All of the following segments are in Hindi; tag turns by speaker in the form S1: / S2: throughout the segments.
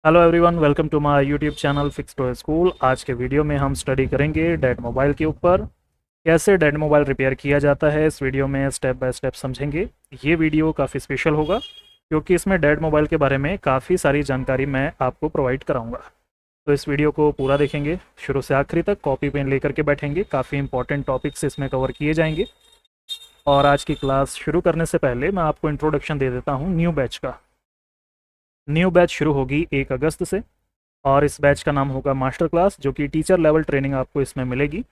S1: Hello everyone, welcome to my YouTube channel fix to school. आज के वीडियो में हम स्टडी करेंगे डेड मोबाइल के ऊपर। कैसे डेड मोबाइल रिपेयर किया जाता है, इस वीडियो में स्टेप बाय स्टेप समझेंगे। ये वीडियो काफ़ी स्पेशल होगा क्योंकि इसमें डेड मोबाइल के बारे में काफ़ी सारी जानकारी मैं आपको प्रोवाइड कराऊंगा। तो इस वीडियो को पूरा देखेंगे शुरू से आखिरी तक, कॉपी पेन लेकर के बैठेंगे। काफ़ी इंपॉर्टेंट टॉपिक्स इसमें कवर किए जाएंगे। और आज की क्लास शुरू करने से पहले मैं आपको इंट्रोडक्शन दे देता हूँ न्यू बैच का। न्यू बैच शुरू होगी 1 अगस्त से और इस बैच का नाम होगा मास्टर क्लास, जो कि टीचर लेवल ट्रेनिंग आपको इसमें मिलेगी।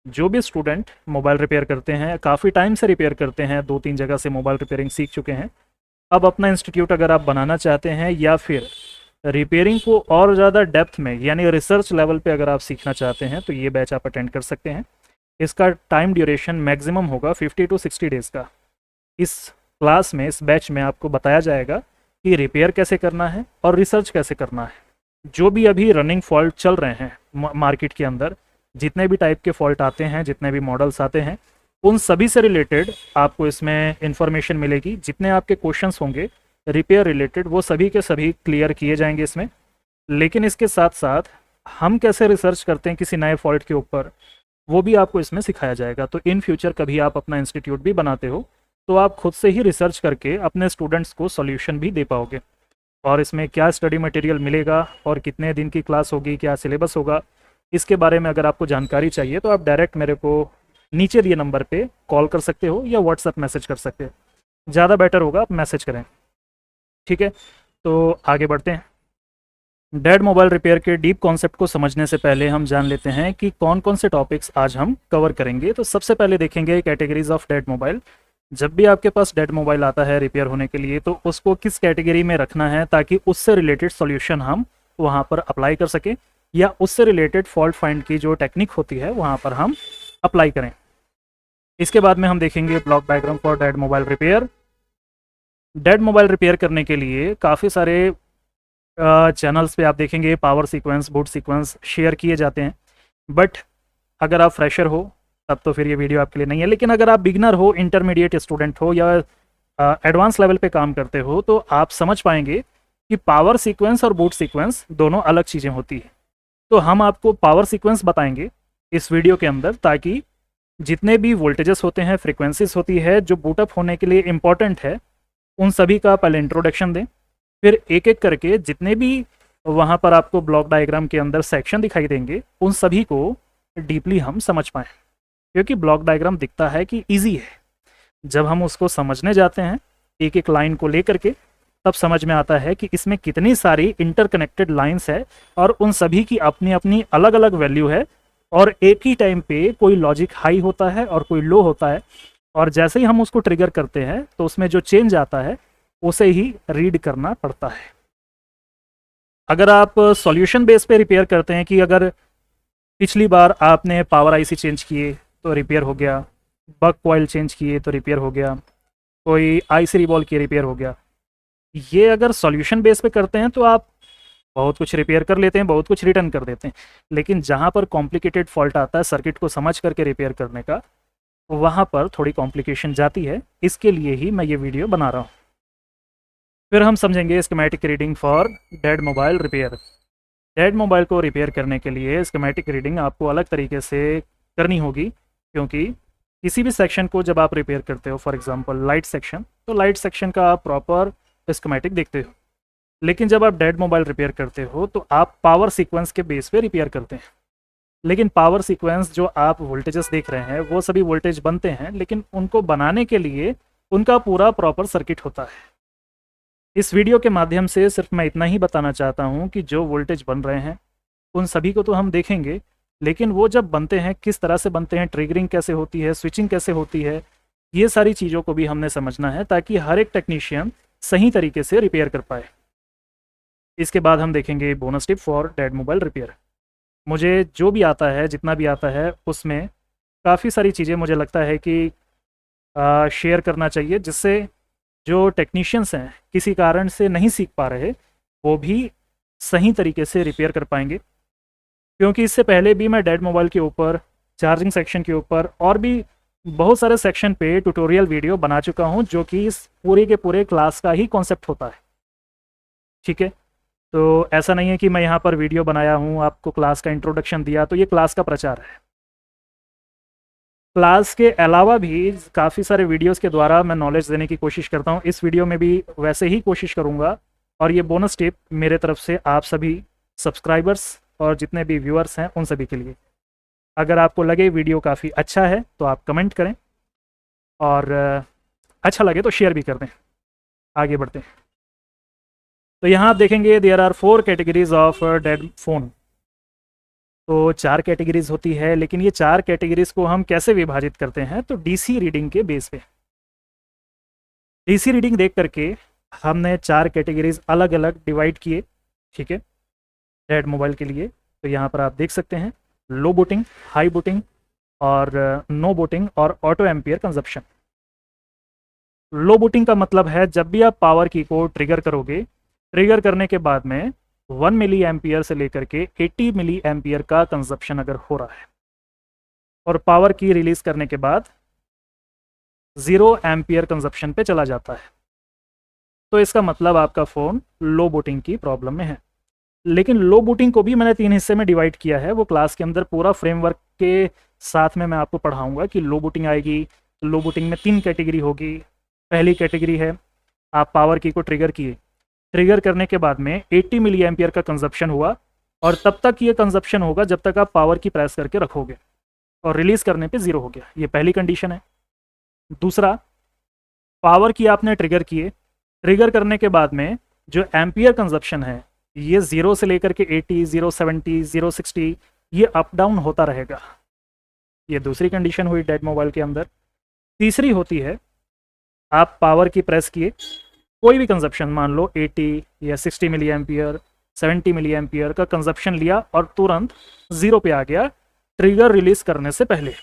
S1: जो भी स्टूडेंट मोबाइल रिपेयर करते हैं, काफ़ी टाइम से रिपेयर करते हैं, 2-3 जगह से मोबाइल रिपेयरिंग सीख चुके हैं, अब अपना इंस्टीट्यूट अगर आप बनाना चाहते हैं या फिर रिपेयरिंग को और ज़्यादा डेप्थ में यानी रिसर्च लेवल पे अगर आप सीखना चाहते हैं तो ये बैच आप अटेंड कर सकते हैं। इसका टाइम ड्यूरेशन मैक्सिमम होगा 50 to 60 डेज़ का। इस क्लास में, इस बैच में आपको बताया जाएगा कि रिपेयर कैसे करना है और रिसर्च कैसे करना है। जो भी अभी रनिंग फॉल्ट चल रहे हैं मार्केट के अंदर, जितने भी टाइप के फॉल्ट आते हैं, जितने भी मॉडल्स आते हैं, उन सभी से रिलेटेड आपको इसमें इंफॉर्मेशन मिलेगी। जितने आपके क्वेश्चंस होंगे रिपेयर रिलेटेड, वो सभी के सभी क्लियर किए जाएंगे इसमें। लेकिन इसके साथ साथ हम कैसे रिसर्च करते हैं किसी नए फॉल्ट के ऊपर, वो भी आपको इसमें सिखाया जाएगा। तो इन फ्यूचर कभी आप अपना इंस्टीट्यूट भी बनाते हो तो आप खुद से ही रिसर्च करके अपने स्टूडेंट्स को सॉल्यूशन भी दे पाओगे। और इसमें क्या स्टडी मटेरियल मिलेगा और कितने दिन की क्लास होगी, क्या सिलेबस होगा, इसके बारे में अगर आपको जानकारी चाहिए तो आप डायरेक्ट मेरे को नीचे दिए नंबर पे कॉल कर सकते हो या व्हाट्सएप मैसेज कर सकते हो। ज़्यादा बेटर होगा आप मैसेज करें, ठीक है। तो आगे बढ़ते हैं। डेड मोबाइल रिपेयर के डीप कॉन्सेप्ट को समझने से पहले हम जान लेते हैं कि कौन कौन से टॉपिक्स आज हम कवर करेंगे। तो सबसे पहले देखेंगे कैटेगरीज ऑफ डेड मोबाइल। जब भी आपके पास डेड मोबाइल आता है रिपेयर होने के लिए, तो उसको किस कैटेगरी में रखना है ताकि उससे रिलेटेड सॉल्यूशन हम वहाँ पर अप्लाई कर सकें, या उससे रिलेटेड फॉल्ट फाइंड की जो टेक्निक होती है वहाँ पर हम अप्लाई करें। इसके बाद में हम देखेंगे block diagram for dead mobile repair. Dead mobile repair करने के लिए काफ़ी सारे चैनल्स पे आप देखेंगे power sequence, boot sequence share किए जाते हैं। बट अगर आप फ्रेशर हो तब तो फिर ये वीडियो आपके लिए नहीं है। लेकिन अगर आप बिगनर हो, इंटरमीडिएट स्टूडेंट हो या एडवांस लेवल पे काम करते हो, तो आप समझ पाएंगे कि पावर सीक्वेंस और बूट सीक्वेंस दोनों अलग चीज़ें होती हैं। तो हम आपको पावर सीक्वेंस बताएंगे इस वीडियो के अंदर, ताकि जितने भी वोल्टेजेस होते हैं, फ्रिक्वेंसीज होती है जो बूटअप होने के लिए इम्पॉर्टेंट है, उन सभी का पहले इंट्रोडक्शन दें। फिर एक एक करके जितने भी वहाँ पर आपको ब्लॉक डायग्राम के अंदर सेक्शन दिखाई देंगे, उन सभी को डीपली हम समझ पाएँ। क्योंकि ब्लॉक डायग्राम दिखता है कि इजी है, जब हम उसको समझने जाते हैं एक एक लाइन को लेकर के, तब समझ में आता है कि इसमें कितनी सारी इंटरकनेक्टेड लाइंस है और उन सभी की अपनी अपनी अलग अलग वैल्यू है। और एक ही टाइम पे कोई लॉजिक हाई होता है और कोई लो होता है, और जैसे ही हम उसको ट्रिगर करते हैं तो उसमें जो चेंज आता है उसे ही रीड करना पड़ता है। अगर आप सॉल्यूशन बेस पे रिपेयर करते हैं कि अगर पिछली बार आपने पावर आईसी चेंज किए तो रिपेयर हो गया, बक कॉइल चेंज किए तो रिपेयर हो गया, कोई आईसी रिवॉल्व किए रिपेयर हो गया, ये अगर सॉल्यूशन बेस पे करते हैं तो आप बहुत कुछ रिपेयर कर लेते हैं, बहुत कुछ रिटर्न कर देते हैं। लेकिन जहाँ पर कॉम्प्लिकेटेड फॉल्ट आता है सर्किट को समझ करके रिपेयर करने का, वहाँ पर थोड़ी कॉम्प्लिकेशन जाती है। इसके लिए ही मैं ये वीडियो बना रहा हूँ। फिर हम समझेंगे schematic reading for dead mobile repair. Dead mobile को रिपेयर करने के लिए स्कीमेटिक रीडिंग आपको अलग तरीके से करनी होगी, क्योंकि किसी भी सेक्शन को जब आप रिपेयर करते हो, फॉर एग्जांपल लाइट सेक्शन, तो लाइट सेक्शन का आप प्रॉपर स्कीमेटिक देखते हो। लेकिन जब आप डेड मोबाइल रिपेयर करते हो तो आप पावर सीक्वेंस के बेस पे रिपेयर करते हैं। लेकिन पावर सीक्वेंस जो आप वोल्टेजेस देख रहे हैं वो सभी वोल्टेज बनते हैं, लेकिन उनको बनाने के लिए उनका पूरा प्रॉपर सर्किट होता है। इस वीडियो के माध्यम से सिर्फ मैं इतना ही बताना चाहता हूँ कि जो वोल्टेज बन रहे हैं उन सभी को तो हम देखेंगे, लेकिन वो जब बनते हैं किस तरह से बनते हैं, ट्रिगरिंग कैसे होती है, स्विचिंग कैसे होती है, ये सारी चीज़ों को भी हमने समझना है ताकि हर एक टेक्नीशियन सही तरीके से रिपेयर कर पाए। इसके बाद हम देखेंगे bonus tip for dead mobile repair. मुझे जो भी आता है, जितना भी आता है, उसमें काफ़ी सारी चीज़ें मुझे लगता है कि शेयर करना चाहिए, जिससे जो टेक्नीशियंस हैं किसी कारण से नहीं सीख पा रहे, वो भी सही तरीके से रिपेयर कर पाएंगे। क्योंकि इससे पहले भी मैं डेड मोबाइल के ऊपर, चार्जिंग सेक्शन के ऊपर और भी बहुत सारे सेक्शन पे ट्यूटोरियल वीडियो बना चुका हूँ, जो कि इस पूरे के पूरे क्लास का ही कॉन्सेप्ट होता है, ठीक है। तो ऐसा नहीं है कि मैं यहाँ पर वीडियो बनाया हूँ, आपको क्लास का इंट्रोडक्शन दिया, तो ये क्लास का प्रचार है। क्लास के अलावा भी काफ़ी सारे वीडियोस के द्वारा मैं नॉलेज देने की कोशिश करता हूँ। इस वीडियो में भी वैसे ही कोशिश करूँगा। और ये बोनस टिप मेरे तरफ से आप सभी सब्सक्राइबर्स और जितने भी व्यूअर्स हैं उन सभी के लिए। अगर आपको लगे वीडियो काफ़ी अच्छा है तो आप कमेंट करें, और अच्छा लगे तो शेयर भी कर दें। आगे बढ़ते हैं। तो यहाँ आप देखेंगे there are 4 categories of dead phone. तो 4 कैटेगरीज होती है, लेकिन ये 4 कैटेगरीज को हम कैसे विभाजित करते हैं, तो डीसी रीडिंग के बेस पे। डीसी रीडिंग देख करके हमने 4 कैटेगरीज अलग अलग डिवाइड किए, ठीक है, डेड मोबाइल के लिए। तो यहाँ पर आप देख सकते हैं लो बूटिंग, हाई बूटिंग और नो बूटिंग और ऑटो एम्पियर कंजप्शन। लो बूटिंग का मतलब है जब भी आप पावर की को ट्रिगर करोगे, ट्रिगर करने के बाद में 1 मिली एम्पियर से लेकर के 80 मिली एम्पियर का कंजप्शन अगर हो रहा है, और पावर की रिलीज करने के बाद 0 एम्पियर कंजप्शन पे चला जाता है, तो इसका मतलब आपका फ़ोन लो बूटिंग की प्रॉब्लम में है। लेकिन लो बूटिंग को भी मैंने 3 हिस्से में डिवाइड किया है। वो क्लास के अंदर पूरा फ्रेमवर्क के साथ में मैं आपको पढ़ाऊंगा कि लो बूटिंग आएगी। तो लो बूटिंग में 3 कैटेगरी होगी। पहली कैटेगरी है, आप पावर की को ट्रिगर किए, ट्रिगर करने के बाद में 80 मिली एम्पियर का कंजप्शन हुआ, और तब तक ये कंजप्शन होगा जब तक आप पावर की प्रेस करके रखोगे, और रिलीज़ करने पे 0 हो गया। ये पहली कंडीशन है। दूसरा, पावर की आपने ट्रिगर किए, ट्रिगर करने के बाद में जो एम्पियर कंजप्शन है ये 0 से लेकर के 80, 070, 060 ये अप डाउन होता रहेगा। ये दूसरी कंडीशन हुई डेड मोबाइल के अंदर। तीसरी होती है, आप पावर की प्रेस किए, कोई भी कंजप्शन मान लो 80 या 60 मिली एम्पियर, 70 मिली एम्पियर का कंजप्शन लिया और तुरंत 0 पे आ गया ट्रिगर रिलीज करने से पहले।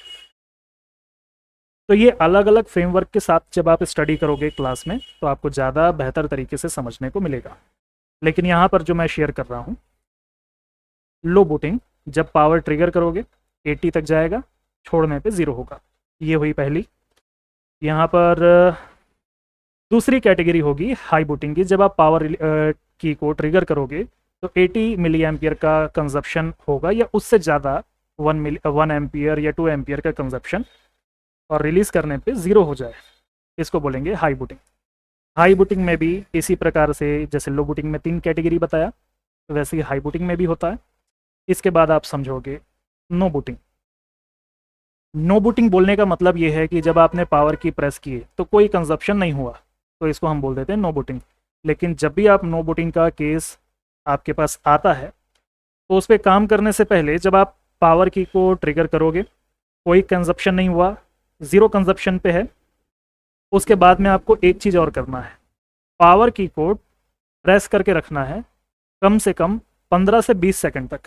S1: तो ये अलग अलग फ्रेमवर्क के साथ जब आप स्टडी करोगे क्लास में तो आपको ज़्यादा बेहतर तरीके से समझने को मिलेगा। लेकिन यहाँ पर जो मैं शेयर कर रहा हूँ, लो बूटिंग जब पावर ट्रिगर करोगे 80 तक जाएगा, छोड़ने पे 0 होगा। ये हुई पहली। यहाँ पर दूसरी कैटेगरी होगी हाई बूटिंग की। जब आप पावर की को ट्रिगर करोगे तो 80 मिली एम्पियर का कंजप्शन होगा या उससे ज़्यादा, 1 एम्पियर या 2 एम्पियर का कंजप्शन, और रिलीज़ करने पे 0 हो जाए, इसको बोलेंगे हाई बूटिंग। हाई बूटिंग में भी इसी प्रकार से जैसे लो बूटिंग में 3 कैटेगरी बताया, तो वैसे ही हाई बूटिंग में भी होता है। इसके बाद आप समझोगे नो बूटिंग। नो बूटिंग बोलने का मतलब ये है कि जब आपने पावर की प्रेस किए तो कोई कंजप्शन नहीं हुआ, तो इसको हम बोल देते हैं नो बूटिंग। लेकिन जब भी आप नो बूटिंग का केस आपके पास आता है तो उस पर काम करने से पहले जब आप पावर की को ट्रिगर करोगे, कोई कंजप्शन नहीं हुआ, 0 कंजप्शन पे है, उसके बाद में आपको एक चीज़ और करना है, पावर की को प्रेस करके रखना है कम से कम 15 से 20 सेकंड तक।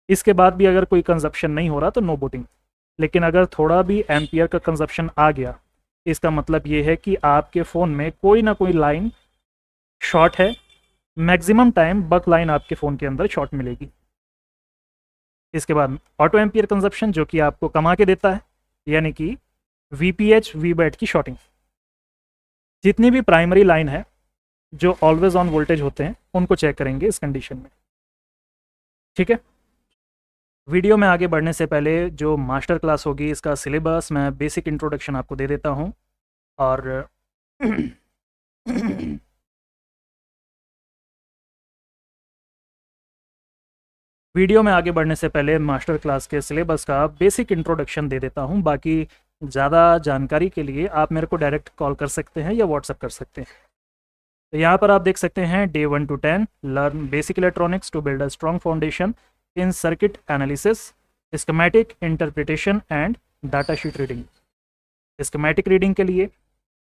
S1: इसके बाद भी अगर कोई कंजप्शन नहीं हो रहा तो नो बूटिंग। लेकिन अगर थोड़ा भी एम्पियर का कंजप्शन आ गया, इसका मतलब ये है कि आपके फ़ोन में कोई ना कोई लाइन शॉर्ट है। मैक्सिमम टाइम बक लाइन आपके फ़ोन के अंदर शॉर्ट मिलेगी। इसके बाद ऑटो एम्पियर कंजप्शन जो कि आपको कमा के देता है, यानी कि VPH VBAT की शॉर्टिंग। जितनी भी प्राइमरी लाइन है जो ऑलवेज ऑन वोल्टेज होते हैं उनको चेक करेंगे इस कंडीशन में, ठीक है। वीडियो में आगे बढ़ने से पहले जो मास्टर क्लास होगी इसका सिलेबस मैं बेसिक इंट्रोडक्शन आपको दे देता हूँ। और वीडियो में आगे बढ़ने से पहले मास्टर क्लास के सिलेबस का बेसिक इंट्रोडक्शन दे देता हूँ। बाकी ज़्यादा जानकारी के लिए आप मेरे को डायरेक्ट कॉल कर सकते हैं या व्हाट्सअप कर सकते हैं। तो यहाँ पर आप देख सकते हैं day 1 to 10 learn basic electronics to build a strong foundation in circuit analysis, schematic interpretation and data sheet reading. Schematic reading के लिए,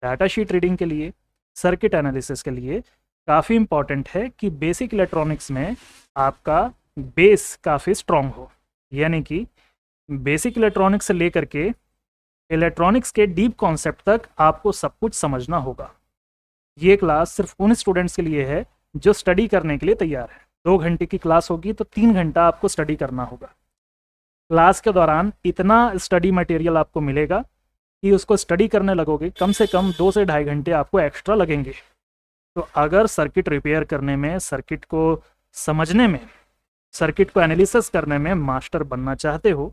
S1: डाटा शीट रीडिंग के लिए, सर्किट एनालिसिस के लिए काफ़ी इम्पॉर्टेंट है कि बेसिक इलेक्ट्रॉनिक्स में आपका बेस काफ़ी स्ट्रॉन्ग हो। यानी कि बेसिक इलेक्ट्रॉनिक्स से लेकर के इलेक्ट्रॉनिक्स के डीप कॉन्सेप्ट तक आपको सब कुछ समझना होगा। ये क्लास सिर्फ उन स्टूडेंट्स के लिए है जो स्टडी करने के लिए तैयार है। 2 घंटे की क्लास होगी तो 3 घंटा आपको स्टडी करना होगा। क्लास के दौरान इतना स्टडी मटेरियल आपको मिलेगा कि उसको स्टडी करने लगोगे कम से कम 2 से ढाई घंटे आपको एक्स्ट्रा लगेंगे। तो अगर सर्किट रिपेयर करने में, सर्किट को समझने में, सर्किट को एनालिसिस करने में मास्टर बनना चाहते हो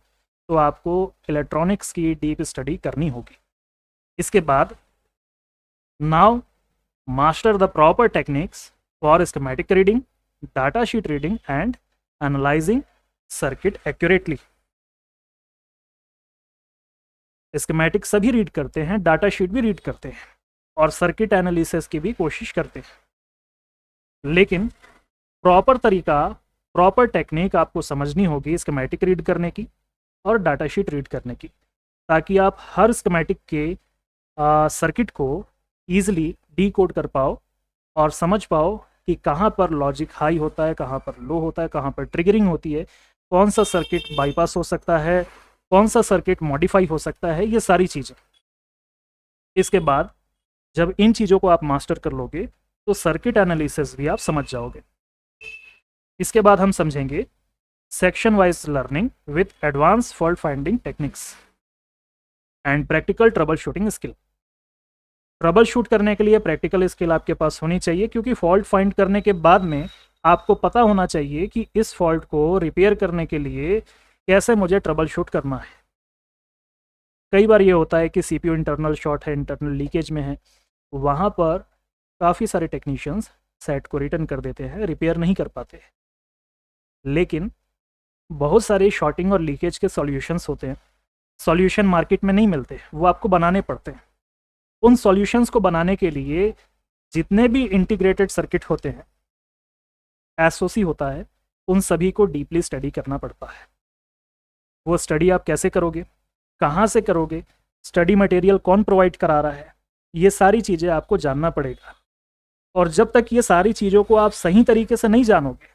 S1: तो आपको इलेक्ट्रॉनिक्स की डीप स्टडी करनी होगी। इसके बाद now master the proper techniques for schematic reading, data sheet reading and analysing circuit accurately. Schematic सभी रीड करते हैं, डाटा शीट भी रीड करते हैं और सर्किट एनालिसिस की भी कोशिश करते हैं, लेकिन प्रॉपर तरीका, प्रॉपर टेक्निक आपको समझनी होगी स्कीमेटिक रीड करने की और डाटा शीट रीड करने की, ताकि आप हर स्कीमेटिक के सर्किट को ईजिली डीकोड कर पाओ और समझ पाओ कि कहाँ पर लॉजिक हाई होता है, कहाँ पर लो होता है, कहाँ पर ट्रिगरिंग होती है, कौन सा सर्किट बाईपास हो सकता है, कौन सा सर्किट मॉडिफाई हो सकता है, ये सारी चीज़ें। इसके बाद जब इन चीज़ों को आप मास्टर कर लोगे तो सर्किट एनालिसिस भी आप समझ जाओगे। इसके बाद हम समझेंगे section wise learning with advance fault finding techniques and practical trouble shooting skill. Trouble shoot करने के लिए प्रैक्टिकल स्किल आपके पास होनी चाहिए, क्योंकि फॉल्ट फाइंड करने के बाद में आपको पता होना चाहिए कि इस फॉल्ट को रिपेयर करने के लिए कैसे मुझे ट्रबल शूट करना है। कई बार ये होता है कि सीपीयू इंटरनल शॉर्ट है, इंटरनल लीकेज में है, वहाँ पर काफ़ी सारे टेक्नीशियंस सेट को रिटर्न कर देते हैं, रिपेयर नहीं कर पाते। लेकिन बहुत सारे शॉर्टिंग और लीकेज के सॉल्यूशंस होते हैं, सॉल्यूशन मार्केट में नहीं मिलते, वो आपको बनाने पड़ते हैं। उन सॉल्यूशंस को बनाने के लिए जितने भी इंटीग्रेटेड सर्किट होते हैं, एसओसी होता है, उन सभी को डीपली स्टडी करना पड़ता है। वो स्टडी आप कैसे करोगे, कहाँ से करोगे, स्टडी मटेरियल कौन प्रोवाइड करा रहा है, ये सारी चीज़ें आपको जानना पड़ेगा। और जब तक ये सारी चीज़ों को आप सही तरीके से नहीं जानोगे,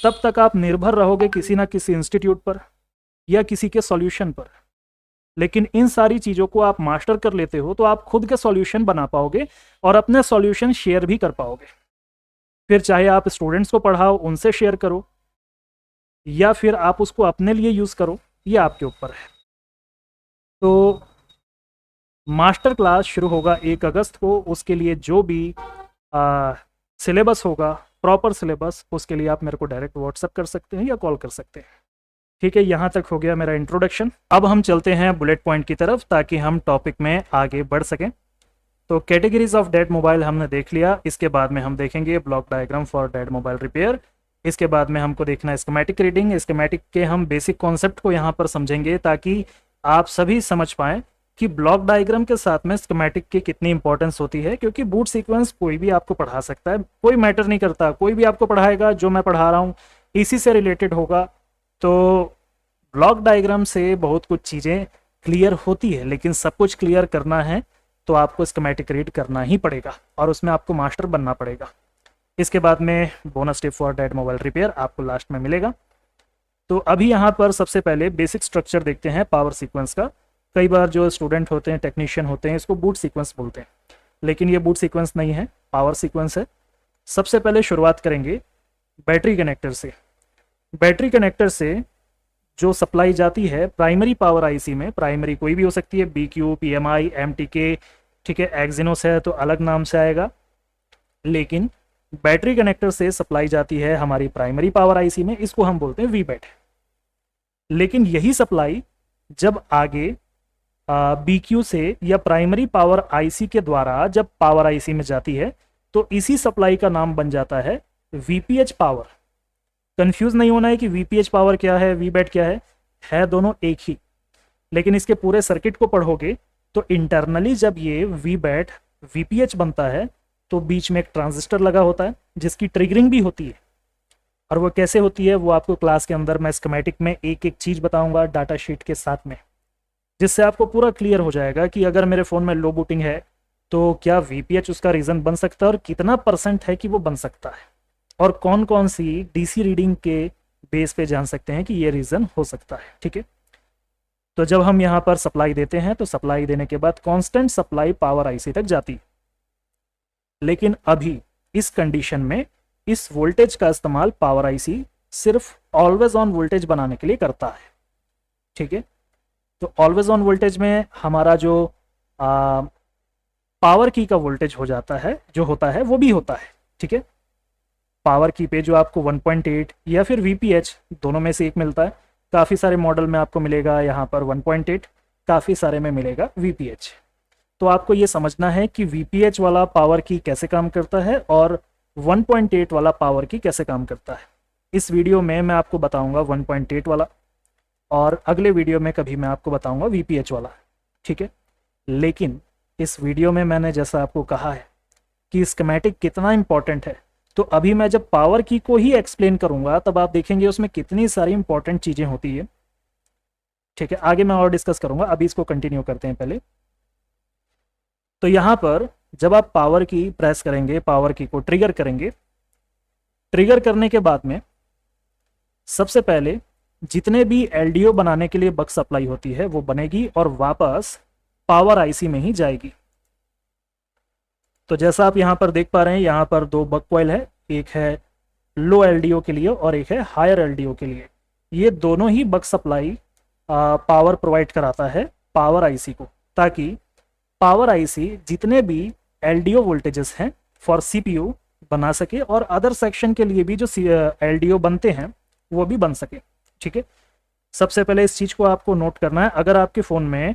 S1: तब तक आप निर्भर रहोगे किसी ना किसी इंस्टीट्यूट पर या किसी के सॉल्यूशन पर। लेकिन इन सारी चीज़ों को आप मास्टर कर लेते हो तो आप खुद के सॉल्यूशन बना पाओगे और अपने सॉल्यूशन शेयर भी कर पाओगे। फिर चाहे आप स्टूडेंट्स को पढ़ाओ, उनसे शेयर करो, या फिर आप उसको अपने लिए यूज़ करो, ये आपके ऊपर है। तो मास्टर क्लास शुरू होगा 1 अगस्त को। उसके लिए जो भी सिलेबस होगा, प्रॉपर सिलेबस, उसके लिए आप मेरे को डायरेक्ट व्हाट्सएप कर सकते हैं या कॉल कर सकते हैं। ठीक है, यहाँ तक हो गया मेरा इंट्रोडक्शन। अब हम चलते हैं बुलेट पॉइंट की तरफ ताकि हम टॉपिक में आगे बढ़ सकें। तो कैटेगरीज ऑफ डेड मोबाइल हमने देख लिया। इसके बाद में हम देखेंगे block diagram for dead mobile repair. इसके बाद में हमको देखना है स्कीमेटिक रीडिंग। स्कीमेटिक के हम बेसिक कॉन्सेप्ट को यहाँ पर समझेंगे ताकि आप सभी समझ पाएँ कि ब्लॉक डायग्राम के साथ में स्कीमेटिक की कितनी इंपॉर्टेंस होती है। क्योंकि बूट सीक्वेंस कोई भी आपको पढ़ा सकता है, कोई मैटर नहीं करता, कोई भी आपको पढ़ाएगा, जो मैं पढ़ा रहा हूँ इसी से रिलेटेड होगा। तो ब्लॉक डायग्राम से बहुत कुछ चीज़ें क्लियर होती है, लेकिन सब कुछ क्लियर करना है तो आपको स्कीमेटिक रीड करना ही पड़ेगा और उसमें आपको मास्टर बनना पड़ेगा। इसके बाद में bonus tip for dead mobile repair आपको लास्ट में मिलेगा। तो अभी यहाँ पर सबसे पहले बेसिक स्ट्रक्चर देखते हैं पावर सीक्वेंस का। कई बार जो स्टूडेंट होते हैं, टेक्नीशियन होते हैं, इसको बूट सीक्वेंस बोलते हैं, लेकिन ये बूट सीक्वेंस नहीं है, पावर सीक्वेंस है। सबसे पहले शुरुआत करेंगे बैटरी कनेक्टर से। बैटरी कनेक्टर से जो सप्लाई जाती है प्राइमरी पावर आईसी में, प्राइमरी कोई भी हो सकती है, BQ, PMI, MTK, ठीक है, एक्जिनोस है तो अलग नाम से आएगा, लेकिन बैटरी कनेक्टर से सप्लाई जाती है हमारी प्राइमरी पावर आईसी में, इसको हम बोलते हैं VBAT। लेकिन यही सप्लाई जब आगे BQ से या प्राइमरी पावर आईसी के द्वारा जब पावर आईसी में जाती है तो इसी सप्लाई का नाम बन जाता है VPH पावर। कंफ्यूज नहीं होना है कि VPH पावर क्या है, VBAT क्या है दोनों एक ही। लेकिन इसके पूरे सर्किट को पढ़ोगे तो इंटरनली जब ये VBAT VPH बनता है तो बीच में एक ट्रांजिस्टर लगा होता है जिसकी ट्रिगरिंग भी होती है। और वो कैसे होती है वो आपको क्लास के अंदर मैं स्कीमेटिक में एक एक चीज़ बताऊंगा डाटा शीट के साथ में, जिससे आपको पूरा क्लियर हो जाएगा कि अगर मेरे फ़ोन में लो बूटिंग है तो क्या VPH उसका रीज़न बन सकता है और कितना % है कि वो बन सकता है, और कौन कौन सी DC रीडिंग के बेस पे जान सकते हैं कि ये रीज़न हो सकता है। ठीक है, तो जब हम यहाँ पर सप्लाई देते हैं तो सप्लाई देने के बाद कांस्टेंट सप्लाई पावर आईसी तक जाती है। लेकिन अभी इस कंडीशन में इस वोल्टेज का इस्तेमाल पावर आईसी सिर्फ ऑलवेज ऑन वोल्टेज बनाने के लिए करता है। ठीक है, तो ऑलवेज ऑन वोल्टेज में हमारा जो पावर की का वोल्टेज हो जाता है जो होता है वो भी होता है, ठीक है। पावर की पे जो आपको 1.8 या फिर वीपीएच दोनों में से एक मिलता है। काफ़ी सारे मॉडल में आपको मिलेगा यहाँ पर 1.8, काफ़ी सारे में मिलेगा वीपीएच। तो आपको ये समझना है कि वीपीएच वाला पावर की कैसे काम करता है और 1.8 वाला पावर की कैसे काम करता है। इस वीडियो में मैं आपको बताऊंगा 1.8 वाला, और अगले वीडियो में कभी मैं आपको बताऊंगा वीपीएच वाला, ठीक है। लेकिन इस वीडियो में मैंने जैसा आपको कहा है कि स्कीमेटिक कितना इंपॉर्टेंट है, तो अभी मैं जब पावर की को ही एक्सप्लेन करूंगा तब आप देखेंगे उसमें कितनी सारी इंपॉर्टेंट चीज़ें होती है, ठीक है। आगे मैं और डिस्कस करूंगा, अभी इसको कंटिन्यू करते हैं पहले। तो यहाँ पर जब आप पावर की प्रेस करेंगे, पावर की को ट्रिगर करेंगे, ट्रिगर करने के बाद में सबसे पहले जितने भी एलडीओ बनाने के लिए बक सप्लाई होती है वो बनेगी और वापस पावर आईसी में ही जाएगी। तो जैसा आप यहाँ पर देख पा रहे हैं, यहाँ पर दो बक कॉइल है, एक है लो एलडीओ के लिए और एक है हायर एलडीओ के लिए। ये दोनों ही बक सप्लाई पावर प्रोवाइड कराता है पावर आईसी को, ताकि पावर आईसी जितने भी एलडीओ वोल्टेजेस हैं फॉर सीपीयू बना सके और अदर सेक्शन के लिए भी जो एलडीओ बनते हैं वो भी बन सके, ठीक है। सबसे पहले इस चीज़ को आपको नोट करना है, अगर आपके फ़ोन में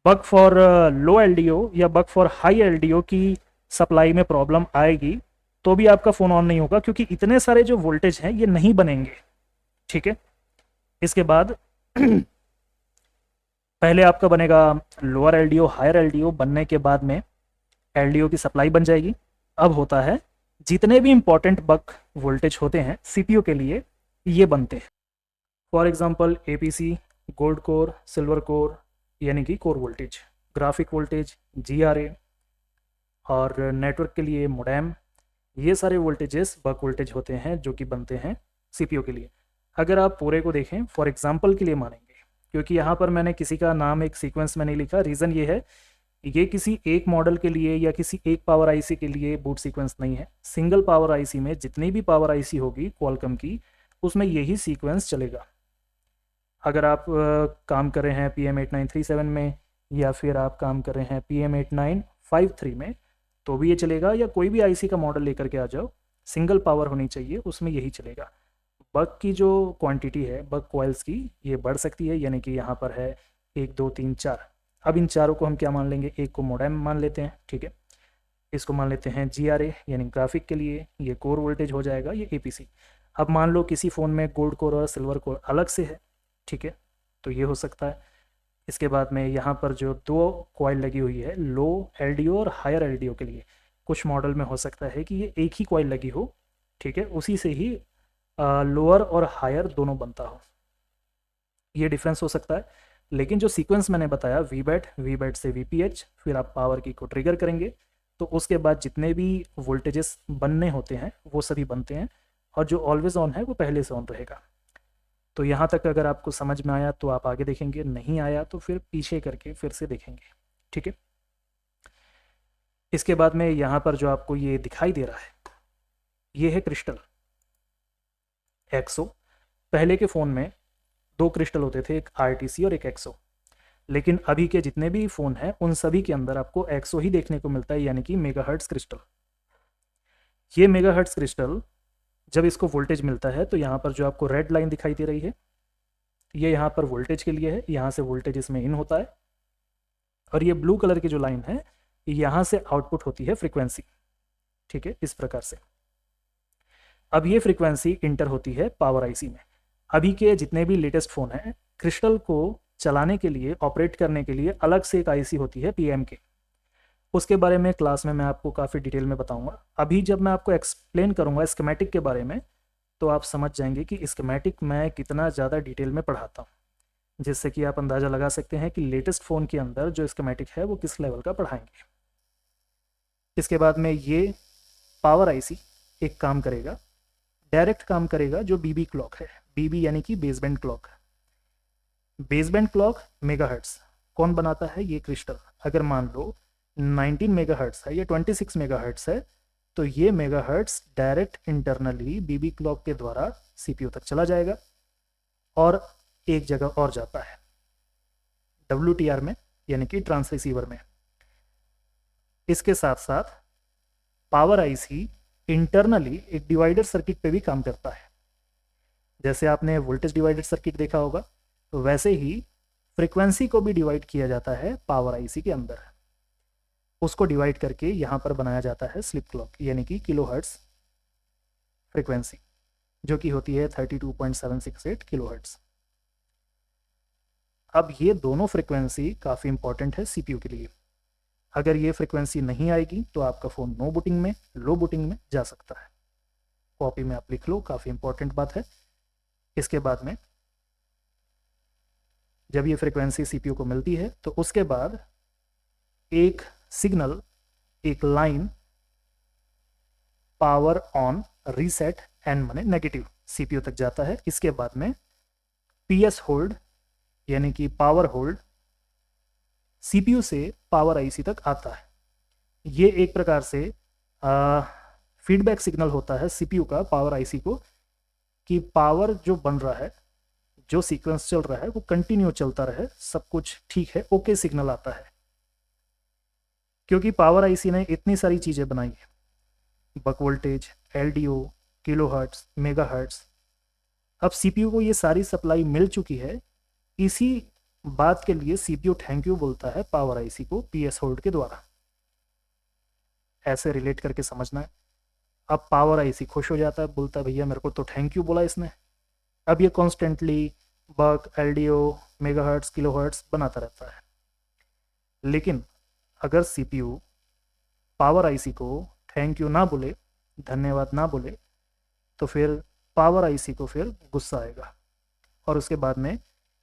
S1: बग फॉर लो एलडीओ या बग फॉर हाई एलडीओ की सप्लाई में प्रॉब्लम आएगी तो भी आपका फ़ोन ऑन नहीं होगा, क्योंकि इतने सारे जो वोल्टेज हैं ये नहीं बनेंगे, ठीक है। इसके बाद पहले आपका बनेगा लोअर एलडीओ, हायर एलडीओ, बनने के बाद में एलडीओ की सप्लाई बन जाएगी। अब होता है जितने भी इंपॉर्टेंट बक वोल्टेज होते हैं सीपीयू के लिए ये बनते हैं। For example APC, gold core, silver core यानी कि कोर वोल्टेज, ग्राफिक वोल्टेज, जीआरए और नेटवर्क के लिए मोडेम, ये सारे वोल्टेजेस बक वोल्टेज होते हैं जो कि बनते हैं सीपीयू के लिए। अगर आप पूरे को देखें, फॉर एग्जांपल के लिए मानेंगे, क्योंकि यहाँ पर मैंने किसी का नाम एक सीक्वेंस में नहीं लिखा, रीज़न ये है ये किसी एक मॉडल के लिए या किसी एक पावर आईसी के लिए बूट सीक्वेंस नहीं है। सिंगल पावर आईसी में जितनी भी पावर आईसी होगी क्वालकॉम की, उसमें यही सीक्वेंस चलेगा। अगर आप काम कर रहे हैं PM8937 में या फिर आप काम कर रहे हैं PM8953 में तो भी ये चलेगा, या कोई भी आईसी का मॉडल लेकर के आ जाओ, सिंगल पावर होनी चाहिए, उसमें यही चलेगा। बग की जो क्वांटिटी है बग कॉइल्स की ये बढ़ सकती है, यानी कि यहाँ पर है 1 2 3 4। अब इन चारों को हम क्या मान लेंगे, एक को मोडेम मान लेते हैं, ठीक है। इसको मान लेते हैं जीआरए यानी ग्राफिक के लिए, ये कोर वोल्टेज हो जाएगा, ये एपीसी। अब मान लो किसी फ़ोन में गोल्ड कोर और सिल्वर कोर अलग से है, ठीक है, तो ये हो सकता है। इसके बाद में यहाँ पर जो दो कॉइल लगी हुई है लो एलडीओ और हायर एलडीओ के लिए, कुछ मॉडल में हो सकता है कि ये एक ही कॉइल लगी हो, ठीक है, उसी से ही लोअर और हायर दोनों बनता हो, ये डिफरेंस हो सकता है। लेकिन जो सीक्वेंस मैंने बताया वीबैट से वीपीएच, फिर आप पावर की को ट्रिगर करेंगे तो उसके बाद जितने भी वोल्टेजेस बनने होते हैं वो सभी बनते हैं, और जो ऑलवेज ऑन है वो पहले से ऑन रहेगा। तो यहाँ तक अगर आपको समझ में आया तो आप आगे देखेंगे, नहीं आया तो फिर पीछे करके फिर से देखेंगे, ठीक है। इसके बाद में यहाँ पर जो आपको ये दिखाई दे रहा है ये है क्रिस्टल एक्सो। पहले के फ़ोन में दो क्रिस्टल होते थे, एक आरटीसी और एक एक्सो, लेकिन अभी के जितने भी फ़ोन हैं उन सभी के अंदर आपको एक्सो ही देखने को मिलता है, यानी कि मेगाहर्ट्ज़ क्रिस्टल। ये मेगाहर्ट्ज़ क्रिस्टल जब इसको वोल्टेज मिलता है तो यहाँ पर जो आपको रेड लाइन दिखाई दे रही है ये यहाँ पर वोल्टेज के लिए है, यहाँ से वोल्टेज इसमें इन होता है, और ये ब्लू कलर की जो लाइन है यहाँ से आउटपुट होती है फ्रीक्वेंसी, ठीक है, इस प्रकार से। अब ये फ्रीक्वेंसी इंटर होती है पावर आईसी में। अभी के जितने भी लेटेस्ट फ़ोन हैं क्रिस्टल को चलाने के लिए, ऑपरेट करने के लिए अलग से एक आईसी होती है पीएम के, उसके बारे में क्लास में मैं आपको काफ़ी डिटेल में बताऊंगा। अभी जब मैं आपको एक्सप्लेन करूंगा स्कीमेटिक के बारे में तो आप समझ जाएंगे कि स्कीमेटिक मैं कितना ज़्यादा डिटेल में पढ़ाता हूँ, जिससे कि आप अंदाज़ा लगा सकते हैं कि लेटेस्ट फ़ोन के अंदर जो स्कीमेटिक है वो किस लेवल का पढ़ाएंगे। इसके बाद में ये पावर आईसी एक काम करेगा, डायरेक्ट काम करेगा जो बीबी क्लॉक है, बीबी यानी कि baseband clock. Baseband clock megahertz कौन बनाता है, ये क्रिस्टल। अगर मान लो 19 मेगाहर्ट्ज़ है या 26 मेगाहर्ट्ज़ है तो ये मेगाहर्ट्ज़ डायरेक्ट इंटरनली बीबी क्लॉक के द्वारा सीपीयू तक चला जाएगा और एक जगह और जाता है WTR में, यानी कि ट्रांस रिसीवर में। इसके साथ साथ पावर आईसी इंटरनली एक डिवाइडर सर्किट पे भी काम करता है। जैसे आपने वोल्टेज डिवाइडर सर्किट देखा होगा, तो वैसे ही फ्रीक्वेंसी को भी डिवाइड किया जाता है पावर आईसी के अंदर। उसको डिवाइड करके यहाँ पर बनाया जाता है स्लिप क्लॉक, यानी कि किलोहर्ट्ज फ्रीक्वेंसी, जो कि होती है 32.768 किलोहर्ट्ज। अब ये दोनों फ्रीक्वेंसी काफ़ी इंपॉर्टेंट है सीपीयू के लिए। अगर ये फ्रीक्वेंसी नहीं आएगी तो आपका फ़ोन नो बूटिंग में, लो बूटिंग में जा सकता है। कॉपी में आप लिख लो, काफ़ी इंपॉर्टेंट बात है। इसके बाद में जब ये फ्रीक्वेंसी सीपीयू को मिलती है तो उसके बाद एक सिग्नल, एक line power on reset N माने नेगेटिव सीपीयू तक जाता है। इसके बाद में पीएस होल्ड यानी कि पावर होल्ड सीपीयू से पावर आईसी तक आता है। ये एक प्रकार से फीडबैक सिग्नल होता है सीपीयू का पावर आईसी को, कि पावर जो बन रहा है, जो सीक्वेंस चल रहा है वो कंटिन्यू चलता रहे, सब कुछ ठीक है, ओके सिग्नल आता है। क्योंकि पावर आईसी ने इतनी सारी चीज़ें बनाई है, बक वोल्टेज, एलडीओ, किलोहर्ट्ज, मेगाहर्ट्ज, अब सीपीयू को ये सारी सप्लाई मिल चुकी है। इसी बात के लिए सीपीयू थैंक यू बोलता है पावर आईसी को पीएस होल्ड के द्वारा। ऐसे रिलेट करके समझना है। अब पावर आईसी खुश हो जाता है, बोलता है भैया मेरे को तो थैंक यू बोला इसने। अब ये कॉन्स्टेंटली बक, एलडीओ, मेगाहर्ट्ज, किलोहर्ट्ज बनाता रहता है। लेकिन अगर सीपीयू पावर आईसी को थैंक यू ना बोले, धन्यवाद ना बोले, तो फिर पावर आईसी को फिर गुस्सा आएगा और उसके बाद में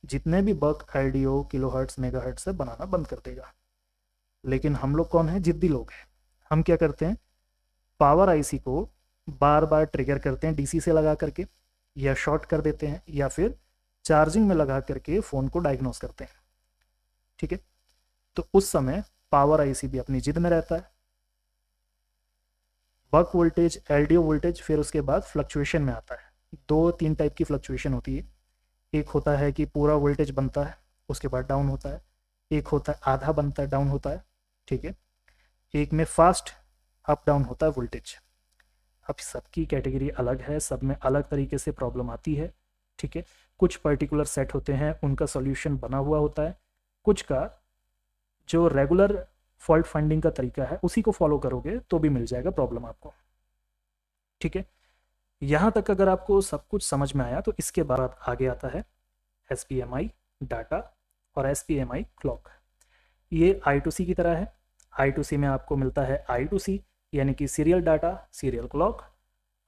S1: जितने भी बक, एलडीओ, किलोहर्ट्ज, मेगाहर्ट्ज से बनाना बंद कर देगा। लेकिन हम लोग कौन है? जिद्दी लोग हैं। हम क्या करते हैं, पावर आईसी को बार बार ट्रिगर करते हैं डीसी से लगा करके, या शॉर्ट कर देते हैं, या फिर चार्जिंग में लगा करके फ़ोन को डायग्नोस करते हैं। ठीक है, तो उस समय पावर आईसी भी अपनी जिद में रहता है। बक वोल्टेज, एलडीओ वोल्टेज, फिर उसके बाद फ्लक्चुएशन में आता है। 2-3 टाइप की फ्लक्चुएशन होती है। एक होता है कि पूरा वोल्टेज बनता है, उसके बाद डाउन होता है। एक होता है आधा बनता है, डाउन होता है। ठीक है, एक में फास्ट अप डाउन होता है वोल्टेज। अब सबकी कैटेगरी अलग है, सब में अलग तरीके से प्रॉब्लम आती है। ठीक है, कुछ पर्टिकुलर सेट होते हैं, उनका सॉल्यूशन बना हुआ होता है। कुछ का जो रेगुलर फॉल्ट फाइंडिंग का तरीका है उसी को फॉलो करोगे तो भी मिल जाएगा प्रॉब्लम आपको। ठीक है, यहाँ तक अगर आपको सब कुछ समझ में आया तो इसके बाद आगे आता है SPMI डाटा और SPMI क्लॉक। ये I2C की तरह है। I2C में आपको मिलता है I2C यानी कि सीरियल डाटा, सीरियल क्लॉक,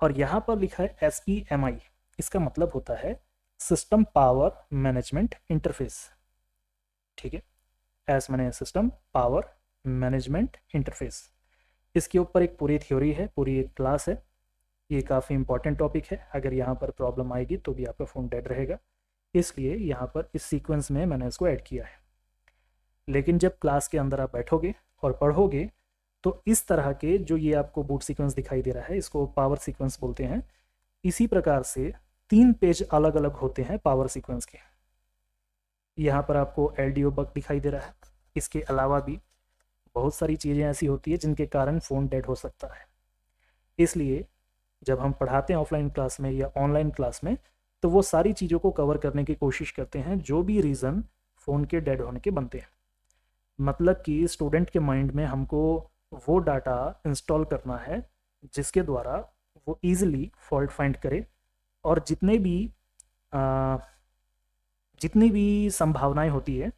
S1: और यहाँ पर लिखा है SPMI। इसका मतलब होता है सिस्टम पावर मैनेजमेंट इंटरफेस। ठीक है, एस माने सिस्टम पावर मैनेजमेंट इंटरफेस। इसके ऊपर एक पूरी थ्योरी है, पूरी एक क्लास है। ये काफ़ी इंपॉर्टेंट टॉपिक है। अगर यहाँ पर प्रॉब्लम आएगी तो भी आपका फ़ोन डेड रहेगा, इसलिए यहाँ पर इस सीक्वेंस में मैंने इसको ऐड किया है। लेकिन जब क्लास के अंदर आप बैठोगे और पढ़ोगे तो इस तरह के जो ये आपको बूट सीक्वेंस दिखाई दे रहा है, इसको पावर सीक्वेंस बोलते हैं। इसी प्रकार से 3 पेज अलग अलग होते हैं पावर सीक्वेंस के। यहाँ पर आपको एलडीओ बग दिखाई दे रहा है। इसके अलावा भी बहुत सारी चीज़ें ऐसी होती है जिनके कारण फ़ोन डेड हो सकता है। इसलिए जब हम पढ़ाते हैं ऑफलाइन क्लास में या ऑनलाइन क्लास में, तो वो सारी चीज़ों को कवर करने की कोशिश करते हैं जो भी रीज़न फ़ोन के डेड होने के बनते हैं। मतलब कि स्टूडेंट के माइंड में हमको वो डाटा इंस्टॉल करना है जिसके द्वारा वो ईज़िली फॉल्ट फाइंड करे और जितनी भी संभावनाएं होती है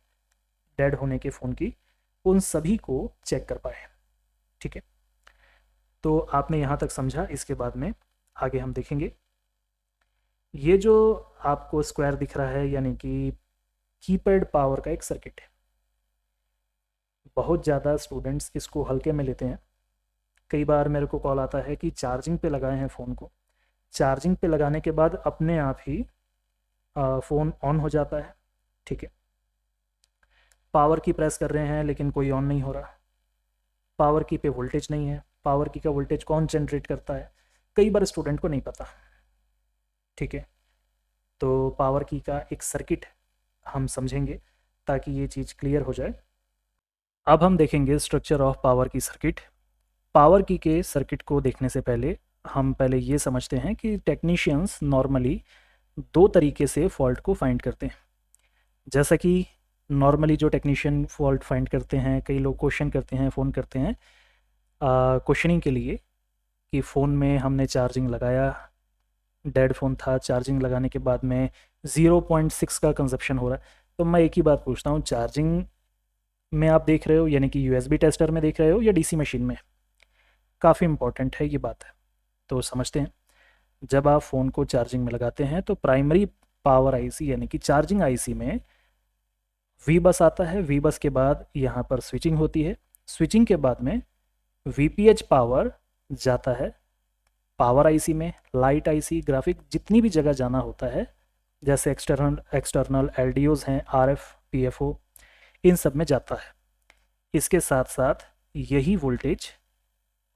S1: डेड होने के फ़ोन की, उन सभी को चेक कर पाए। ठीक है, तो आपने यहाँ तक समझा। इसके बाद में आगे हम देखेंगे ये जो आपको स्क्वायर दिख रहा है, यानी कि कीपैड पावर का एक सर्किट है। बहुत ज़्यादा स्टूडेंट्स इसको हल्के में लेते हैं। कई बार मेरे को कॉल आता है कि चार्जिंग पे लगाए हैं फ़ोन को, चार्जिंग पे लगाने के बाद अपने आप ही फ़ोन ऑन हो जाता है। ठीक है, पावर की प्रेस कर रहे हैं लेकिन कोई ऑन नहीं हो रहा। पावर की पे वोल्टेज नहीं है। पावर की का वोल्टेज कौन जनरेट करता है, कई बार स्टूडेंट को नहीं पता। ठीक है, तो पावर की का एक सर्किट हम समझेंगे ताकि ये चीज़ क्लियर हो जाए। अब हम देखेंगे स्ट्रक्चर ऑफ पावर की सर्किट। पावर की के सर्किट को देखने से पहले हम पहले ये समझते हैं कि टेक्नीशियंस नॉर्मली दो तरीके से फॉल्ट को फाइंड करते हैं। जैसा कि नॉर्मली जो टेक्नीशियन फॉल्ट फाइंड करते हैं, कई लोग क्वेश्चन करते हैं, फ़ोन करते हैं क्वेश्चनिंग के लिए कि फ़ोन में हमने चार्जिंग लगाया, डेड फ़ोन था, चार्जिंग लगाने के बाद में 0.6 का कंजप्शन हो रहा है। तो मैं एक ही बात पूछता हूँ, चार्जिंग में आप देख रहे हो यानी कि यूएसबी टेस्टर में देख रहे हो या डीसी मशीन में? काफ़ी इंपॉर्टेंट है ये बात है। तो समझते हैं, जब आप फ़ोन को चार्जिंग में लगाते हैं तो प्राइमरी पावर आईसी यानी कि चार्जिंग आईसी में वी बस आता है। वी बस के बाद यहाँ पर स्विचिंग होती है। स्विचिंग के बाद में वीपीएच पावर जाता है पावर आईसी में, लाइट आईसी, ग्राफिक, जितनी भी जगह जाना होता है, जैसे एक्सटर्नल एलडीओज हैं, आरएफ, पीएफओ, इन सब में जाता है। इसके साथ साथ यही वोल्टेज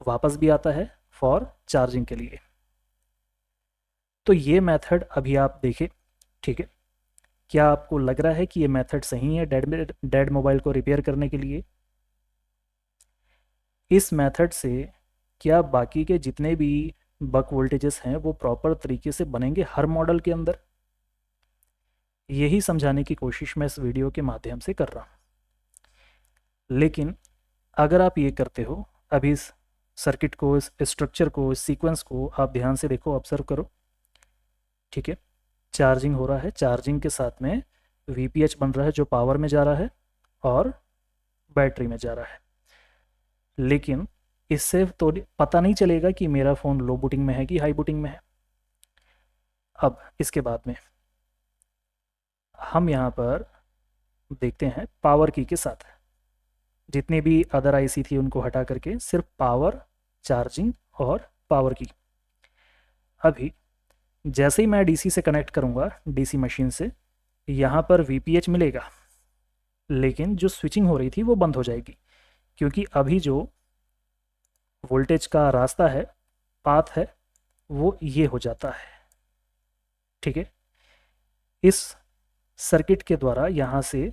S1: वापस भी आता है फॉर चार्जिंग के लिए। तो ये मेथड अभी आप देखें, ठीक है? क्या आपको लग रहा है कि ये मेथड सही है डेड मोबाइल को रिपेयर करने के लिए? इस मेथड से क्या बाकी के जितने भी बक वोल्टेजेस हैं वो प्रॉपर तरीके से बनेंगे हर मॉडल के अंदर? यही समझाने की कोशिश मैं इस वीडियो के माध्यम से कर रहा हूँ। लेकिन अगर आप ये करते हो, अभी इस सर्किट को, इस स्ट्रक्चर को, इस सीक्वेंस को आप ध्यान से देखो, ऑब्जर्व करो, ठीक है? चार्जिंग हो रहा है, चार्जिंग के साथ में वीपीएच बन रहा है जो पावर में जा रहा है और बैटरी में जा रहा है। लेकिन इससे तो पता नहीं चलेगा कि मेरा फ़ोन लो बूटिंग में है कि हाई बूटिंग में है। अब इसके बाद में हम यहाँ पर देखते हैं पावर की के साथ जितनी भी अदर आईसी थी उनको हटा करके सिर्फ पावर, चार्जिंग और पावर की। अभी जैसे ही मैं डीसी से कनेक्ट करूँगा, डीसी मशीन से, यहाँ पर वीपीएच मिलेगा, लेकिन जो स्विचिंग हो रही थी वो बंद हो जाएगी, क्योंकि अभी जो वोल्टेज का रास्ता है, पाथ है, वो ये हो जाता है, ठीक है? इस सर्किट के द्वारा यहाँ से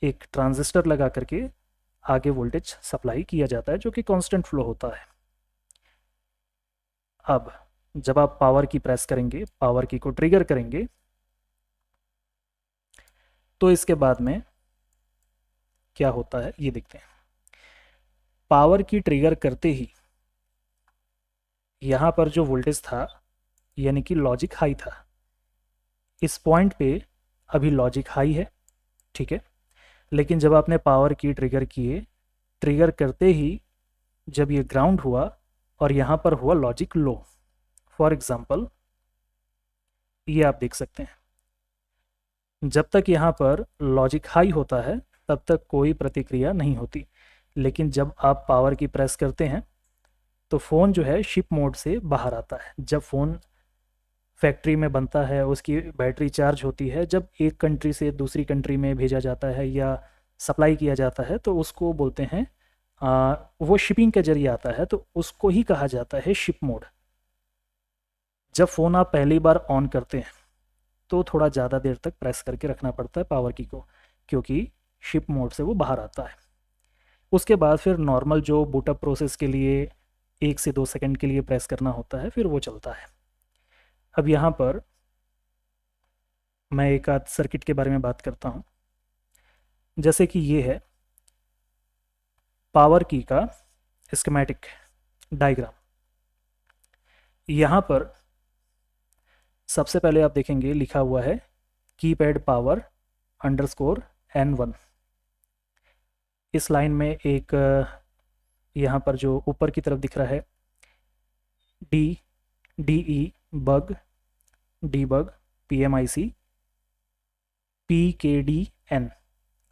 S1: एक ट्रांजिस्टर लगा करके आगे वोल्टेज सप्लाई किया जाता है जो कि कांस्टेंट फ्लो होता है। अब जब आप पावर की प्रेस करेंगे, पावर की को ट्रिगर करेंगे, तो इसके बाद में क्या होता है ये देखते हैं। पावर की ट्रिगर करते ही यहाँ पर जो वोल्टेज था यानी कि लॉजिक हाई था, इस पॉइंट पे अभी लॉजिक हाई है, ठीक है? लेकिन जब आपने पावर की ट्रिगर किए, ट्रिगर करते ही जब ये ग्राउंड हुआ और यहाँ पर हुआ लॉजिक लो, फॉर एग्जांपल ये आप देख सकते हैं, जब तक यहाँ पर लॉजिक हाई होता है तब तक कोई प्रतिक्रिया नहीं होती। लेकिन जब आप पावर की प्रेस करते हैं तो फ़ोन जो है शिप मोड से बाहर आता है। जब फ़ोन फैक्ट्री में बनता है, उसकी बैटरी चार्ज होती है, जब एक कंट्री से दूसरी कंट्री में भेजा जाता है या सप्लाई किया जाता है तो उसको बोलते हैं वो शिपिंग के जरिए आता है, तो उसको ही कहा जाता है शिप मोड। जब फ़ोन आप पहली बार ऑन करते हैं तो थोड़ा ज़्यादा देर तक प्रेस करके रखना पड़ता है पावर की को, क्योंकि शिप मोड से वो बाहर आता है। उसके बाद फिर नॉर्मल जो बूटअप प्रोसेस के लिए 1 से 2 सेकंड के लिए प्रेस करना होता है, फिर वो चलता है। अब यहाँ पर मैं एक आध सर्किट के बारे में बात करता हूँ। जैसे कि ये है पावर की का स्कीमेटिक डायग्राम। यहाँ पर सबसे पहले आप देखेंगे लिखा हुआ है कीपैड पावर _N1। इस लाइन में एक यहाँ पर जो ऊपर की तरफ दिख रहा है DE bug, debug, PMIC, PKDN।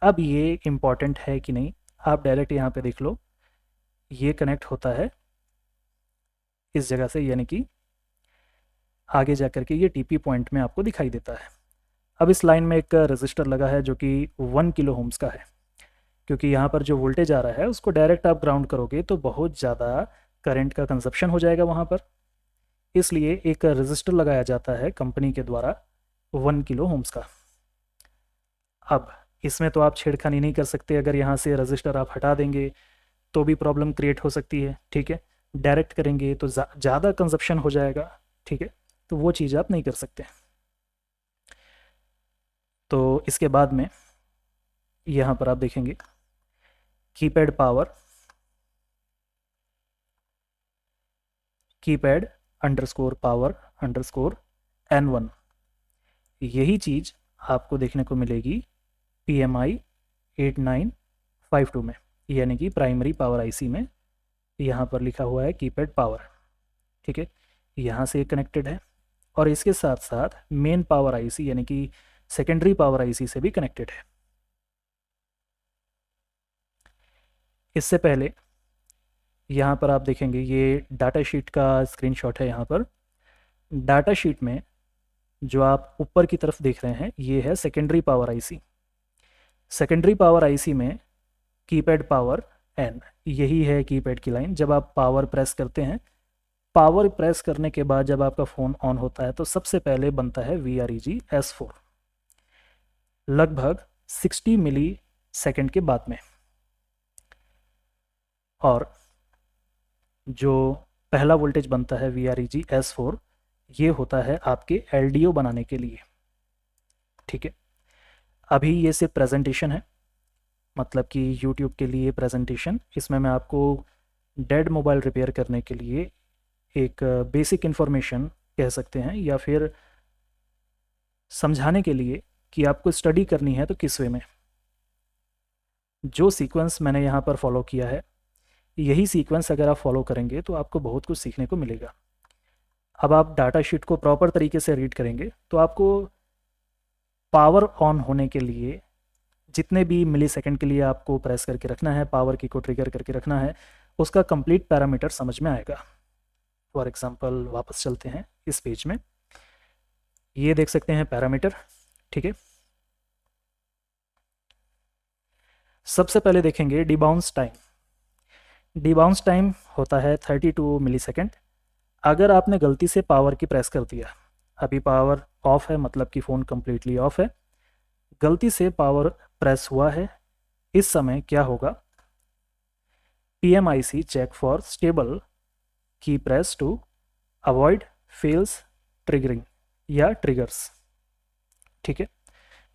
S1: अब ये इम्पॉर्टेंट है कि नहीं आप डायरेक्ट यहाँ पे देख लो, ये कनेक्ट होता है इस जगह से, यानी कि आगे जा कर के ये TP पॉइंट में आपको दिखाई देता है। अब इस लाइन में एक रजिस्टर लगा है जो कि 1 किलो ओम्स का है, क्योंकि यहाँ पर जो वोल्टेज आ रहा है उसको डायरेक्ट आप ग्राउंड करोगे तो बहुत ज़्यादा करंट का कंजप्शन हो जाएगा वहाँ पर, इसलिए एक रजिस्टर लगाया जाता है कंपनी के द्वारा 1 किलो ओम्स का। अब इसमें तो आप छेड़खानी नहीं कर सकते, अगर यहाँ से रजिस्टर आप हटा देंगे तो भी प्रॉब्लम क्रिएट हो सकती है, ठीक है। डायरेक्ट करेंगे तो ज़्यादा कंजप्शन हो जाएगा, ठीक है, तो वो चीज़ आप नहीं कर सकते। तो इसके बाद में यहाँ पर आप देखेंगे keypad power, keypad underscore power underscore N1, यही चीज़ आपको देखने को मिलेगी PMI 8952 में, यानी कि प्राइमरी पावर आईसी में यहाँ पर लिखा हुआ है कीपैड पावर, ठीक है। यहाँ से कनेक्टेड है और इसके साथ साथ मेन पावर आईसी यानी कि सेकेंडरी पावर आईसी से भी कनेक्टेड है। इससे पहले यहाँ पर आप देखेंगे ये डाटा शीट का स्क्रीनशॉट है। यहाँ पर डाटा शीट में जो आप ऊपर की तरफ देख रहे हैं ये है secondary power IC. Secondary power IC में कीपैड पावर N, यही है कीपैड की लाइन। जब आप पावर प्रेस करते हैं, पावर प्रेस करने के बाद जब आपका फ़ोन ऑन होता है तो सबसे पहले बनता है VREG S4, लगभग 60 मिली सेकेंड के बाद में। और जो पहला वोल्टेज बनता है VREG S4, ये होता है आपके LDO बनाने के लिए, ठीक है। अभी ये सिर्फ प्रेजेंटेशन है, मतलब कि YouTube के लिए प्रेजेंटेशन। इसमें मैं आपको डेड मोबाइल रिपेयर करने के लिए एक बेसिक इन्फॉर्मेशन कह सकते हैं, या फिर समझाने के लिए कि आपको स्टडी करनी है तो किस वे में। जो सीक्वेंस मैंने यहाँ पर फॉलो किया है, यही सीक्वेंस अगर आप फॉलो करेंगे तो आपको बहुत कुछ सीखने को मिलेगा। अब आप डाटा शीट को प्रॉपर तरीके से रीड करेंगे तो आपको पावर ऑन होने के लिए जितने भी मिली सेकेंड के लिए आपको प्रेस करके रखना है, पावर की को ट्रिगर करके रखना है, उसका कंप्लीट पैरामीटर समझ में आएगा। फॉर एग्जांपल वापस चलते हैं इस पेज में, ये देख सकते हैं पैरामीटर, ठीक है। सबसे पहले देखेंगे डिबाउंस टाइम। डिबाउंस टाइम होता है 32 मिली सेकेंड। अगर आपने गलती से पावर की प्रेस कर दिया, अभी पावर ऑफ है मतलब कि फ़ोन कम्प्लीटली ऑफ है, गलती से पावर प्रेस हुआ है, इस समय क्या होगा, PMIC check for stable key press to avoid false triggering या ट्रिगर्स, ठीक है।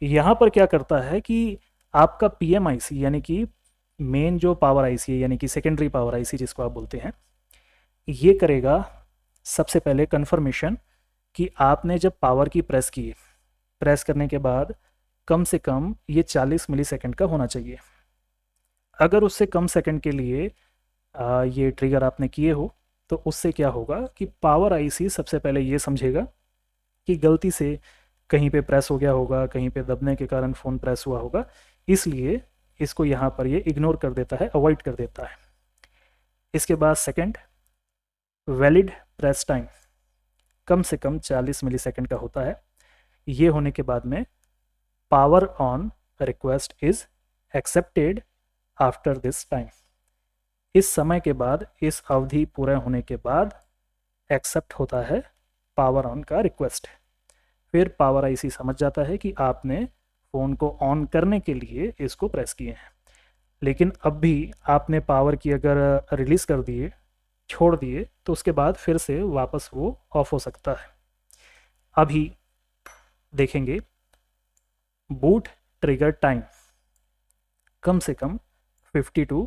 S1: यहाँ पर क्या करता है कि आपका PMIC यानी कि मेन जो पावर आईसी है यानी कि सेकेंडरी पावर आईसी जिसको आप बोलते हैं, ये करेगा सबसे पहले कंफर्मेशन कि आपने जब पावर की प्रेस की, प्रेस करने के बाद कम से कम ये 40 मिली सेकेंड का होना चाहिए। अगर उससे कम सेकेंड के लिए ये ट्रिगर आपने किए हो तो उससे क्या होगा कि पावर आईसी सबसे पहले ये समझेगा कि गलती से कहीं पे प्रेस हो गया होगा, कहीं पे दबने के कारण फ़ोन प्रेस हुआ होगा, इसलिए इसको यहाँ पर ये इग्नोर कर देता है, अवॉइड कर देता है। इसके बाद सेकंड, वैलिड प्रेस टाइम कम से कम 40 मिली सेकेंड का होता है। ये होने के बाद में power on request is accepted after this time, इस समय के बाद, इस अवधि पूरा होने के बाद एक्सेप्ट होता है पावर ऑन का रिक्वेस्ट। फिर पावर आईसी समझ जाता है कि आपने फ़ोन को ऑन करने के लिए इसको प्रेस किए हैं, लेकिन अब भी आपने पावर की अगर रिलीज़ कर दिए, छोड़ दिए, तो उसके बाद फिर से वापस वो ऑफ हो सकता है। अभी देखेंगे बूट ट्रिगर टाइम कम से कम 50 to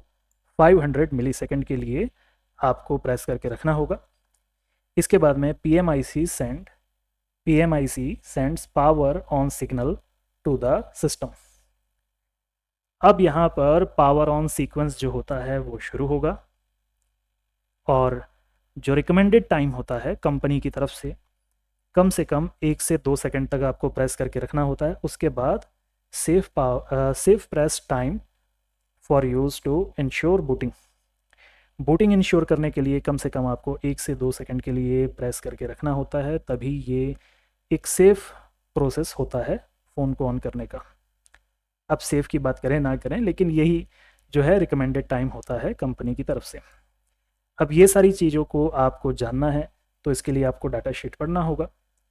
S1: 500 मिली सेकेंड के लिए आपको प्रेस करके रखना होगा। इसके बाद में PMIC sends power on signal to the system. अब यहाँ पर पावर ऑन सीक्वेंस जो होता है वो शुरू होगा, और जो रिकमेंडेड टाइम होता है कंपनी की तरफ से कम 1 से 2 सेकंड तक आपको प्रेस करके रखना होता है। उसके बाद safe press time for use to ensure booting ensure करने के लिए कम से कम आपको 1 से 2 सेकंड के लिए प्रेस करके रखना होता है, तभी ये एक सेफ प्रोसेस होता है फ़ोन को ऑन करने का। अब सेफ़ की बात करें ना करें, लेकिन यही जो है रिकमेंडेड टाइम होता है कंपनी की तरफ से। अब ये सारी चीज़ों को आपको जानना है तो इसके लिए आपको डाटा शीट पढ़ना होगा।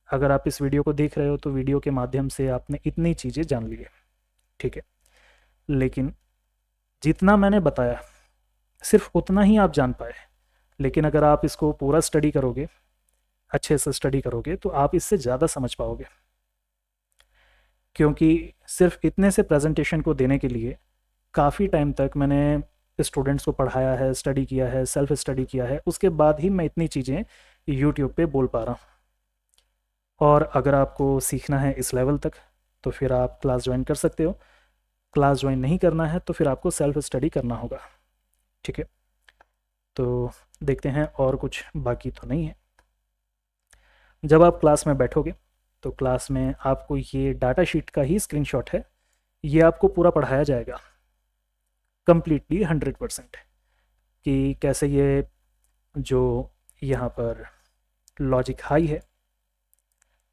S1: अगर आप इस वीडियो को देख रहे हो तो वीडियो के माध्यम से आपने इतनी चीज़ें जान ली है, ठीक है। लेकिन जितना मैंने बताया सिर्फ उतना ही आप जान पाए। लेकिन अगर आप इसको पूरा स्टडी करोगे, अच्छे से स्टडी करोगे, तो आप इससे ज़्यादा समझ पाओगे। क्योंकि सिर्फ इतने से प्रेजेंटेशन को देने के लिए काफ़ी टाइम तक मैंने स्टूडेंट्स को पढ़ाया है, स्टडी किया है, सेल्फ स्टडी किया है, उसके बाद ही मैं इतनी चीज़ें यूट्यूब पे बोल पा रहा हूँ। और अगर आपको सीखना है इस लेवल तक तो फिर आप क्लास ज्वाइन कर सकते हो। क्लास ज्वाइन नहीं करना है तो फिर आपको सेल्फ स्टडी करना होगा। ठीक है, तो देखते हैं और कुछ बाकी तो नहीं है। जब आप क्लास में बैठोगे तो क्लास में आपको ये डाटा शीट का ही स्क्रीनशॉट है, ये आपको पूरा पढ़ाया जाएगा कंप्लीटली 100% कि कैसे ये जो यहाँ पर लॉजिक हाई है,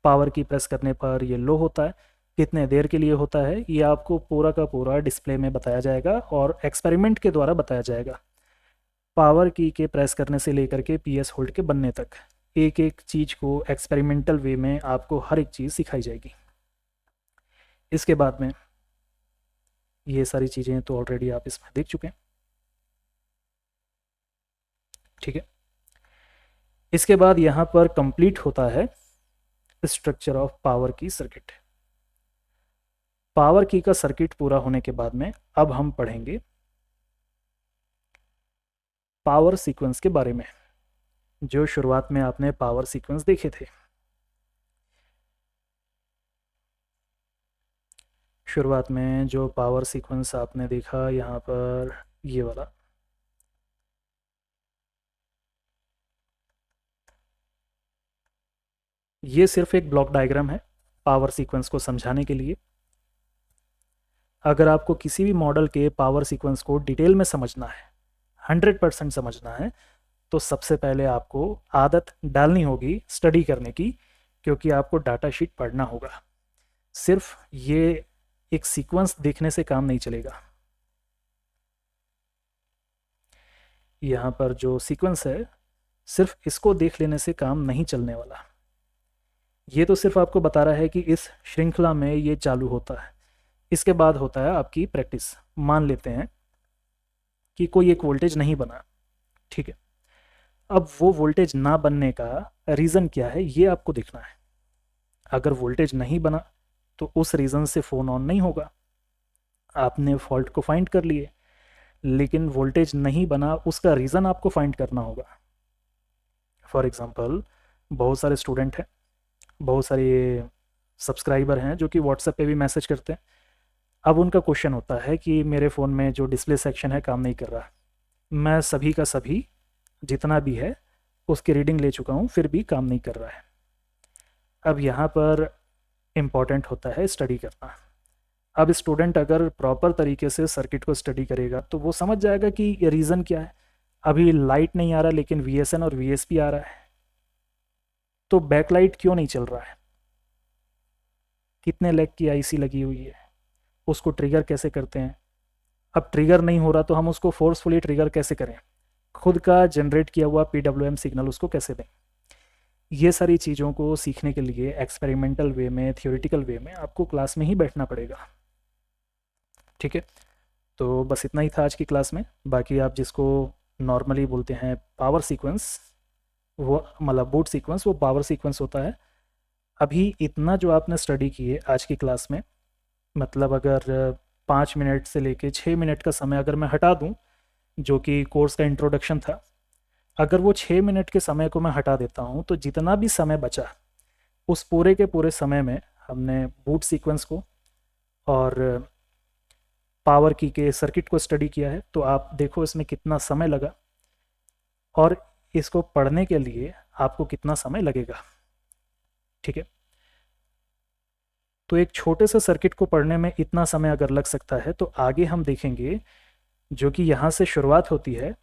S1: पावर की प्रेस करने पर ये लो होता है, कितने देर के लिए होता है, ये आपको पूरा का पूरा डिस्प्ले में बताया जाएगा और एक्सपेरिमेंट के द्वारा बताया जाएगा। पावर की के प्रेस करने से लेकर के पीएस होल्ड के बनने तक एक एक चीज़ को एक्सपेरिमेंटल वे में आपको हर एक चीज़ सिखाई जाएगी। इसके बाद में ये सारी चीज़ें तो ऑलरेडी आप इसमें देख चुके हैं। ठीक है, इसके बाद यहाँ पर कंप्लीट होता है स्ट्रक्चर ऑफ पावर की सर्किट। पावर की का सर्किट पूरा होने के बाद में अब हम पढ़ेंगे पावर सीक्वेंस के बारे में, जो शुरुआत में आपने पावर सीक्वेंस देखे थे। शुरुआत में जो पावर सीक्वेंस आपने देखा यहाँ पर ये वाला, ये सिर्फ एक ब्लॉक डायग्राम है पावर सीक्वेंस को समझाने के लिए। अगर आपको किसी भी मॉडल के पावर सीक्वेंस को डिटेल में समझना है, 100% समझना है, तो सबसे पहले आपको आदत डालनी होगी स्टडी करने की, क्योंकि आपको डाटा शीट पढ़ना होगा। सिर्फ ये एक सीक्वेंस देखने से काम नहीं चलेगा। यहाँ पर जो सीक्वेंस है सिर्फ इसको देख लेने से काम नहीं चलने वाला। ये तो सिर्फ आपको बता रहा है कि इस श्रृंखला में ये चालू होता है। इसके बाद होता है आपकी प्रैक्टिस। मान लेते हैं कि कोई एक वोल्टेज नहीं बना, ठीक है, अब वो वोल्टेज ना बनने का रीज़न क्या है ये आपको देखना है। अगर वोल्टेज नहीं बना तो उस रीज़न से फ़ोन ऑन नहीं होगा। आपने फॉल्ट को फाइंड कर लिए, लेकिन वोल्टेज नहीं बना उसका रीज़न आपको फाइंड करना होगा। फॉर एग्ज़ाम्पल, बहुत सारे स्टूडेंट हैं, बहुत सारे सब्सक्राइबर हैं जो कि व्हाट्सएप पे भी मैसेज करते हैं। अब उनका क्वेश्चन होता है कि मेरे फ़ोन में जो डिस्प्ले सेक्शन है काम नहीं कर रहा, मैं सभी का सभी जितना भी है उसकी रीडिंग ले चुका हूँ, फिर भी काम नहीं कर रहा है। अब यहाँ पर इम्पॉर्टेंट होता है स्टडी करना। अब स्टूडेंट अगर प्रॉपर तरीके से सर्किट को स्टडी करेगा तो वो समझ जाएगा कि ये रीज़न क्या है। अभी लाइट नहीं आ रहा लेकिन VSN और VSP आ रहा है, तो बैकलाइट क्यों नहीं चल रहा है, कितने लैग की IC लगी हुई है, उसको ट्रिगर कैसे करते हैं। अब ट्रिगर नहीं हो रहा तो हम उसको फोर्सफुली ट्रिगर कैसे करें, खुद का जनरेट किया हुआ PWM सिग्नल उसको कैसे दें। ये सारी चीज़ों को सीखने के लिए एक्सपेरिमेंटल वे में, थियोरेटिकल वे में आपको क्लास में ही बैठना पड़ेगा। ठीक है, तो बस इतना ही था आज की क्लास में। बाकी आप जिसको नॉर्मली बोलते हैं पावर सीक्वेंस, वो मतलब बूट सीक्वेंस, वो पावर सीक्वेंस होता है। अभी इतना जो आपने स्टडी की है आज की क्लास में, मतलब अगर 5 मिनट से लेके 6 मिनट का समय अगर मैं हटा दूं, जो कि कोर्स का इंट्रोडक्शन था, अगर वो 6 मिनट के समय को मैं हटा देता हूं तो जितना भी समय बचा उस पूरे के पूरे समय में हमने बूट सीक्वेंस को और पावर की के सर्किट को स्टडी किया है। तो आप देखो इसमें कितना समय लगा और इसको पढ़ने के लिए आपको कितना समय लगेगा। ठीक है, तो एक छोटे से सर्किट को पढ़ने में इतना समय अगर लग सकता है, तो आगे हम देखेंगे जो कि यहाँ से शुरुआत होती है